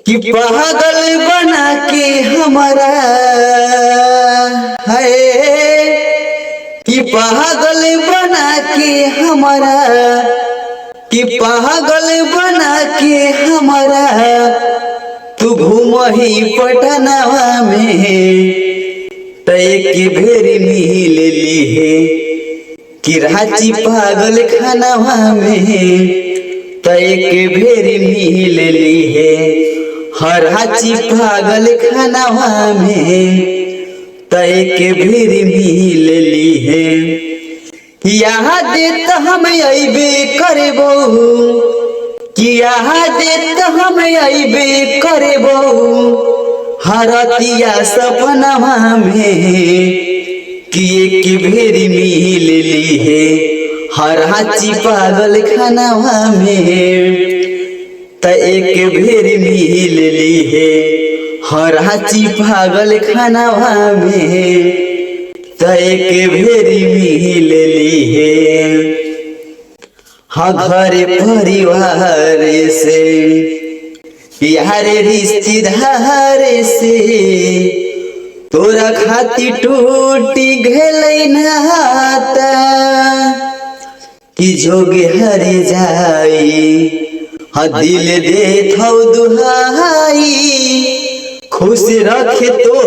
कि पागल बना के हमारा है, कि पागल बना के हमारा, कि पागल बना के हमारा तू घूमही पटनावा में तय की भेरी मिल ली है, कि रांची पागल खानावा में तय के भेरी मिल ली है, हर रांची पागल खानावा में तय के भेरी मिल ली है। यहाँ देत हम अबे करबो, कि यहाँ देत हम अबे करबो हरतिया सपनावा में, कि एक भेरी मिल ली है हर रांची पागल खानावा में त एक भेरी मिल ली है हर रांची पागल खानावा में त एक भेरी मिल ली है। हाँ घर परिवार से यार रिश्तेदार से तोरा खाती टूटी गई नाता, कि जोगे हर जाई हाँ दिल दे थौ दुहाई, खुश रखे तो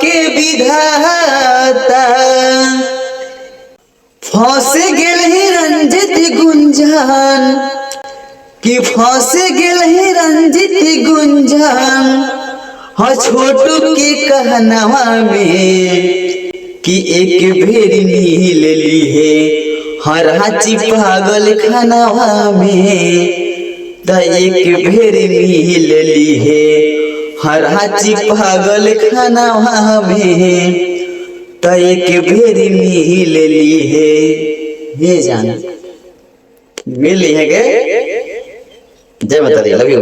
के विधाता। फंस गेल है रंजित गुंजन, कि फंस गेल है रंजित गुंजन हाँ छोटू के कहनावा में, कि एक भेरी मिल ली है हर रांची पागल खानावा में त एक भेरी मिल ली है हर रांची पागल खानावा में त एक भेरी मिल ली है। ये जान मिल ली है के जय माता दी, लव यू।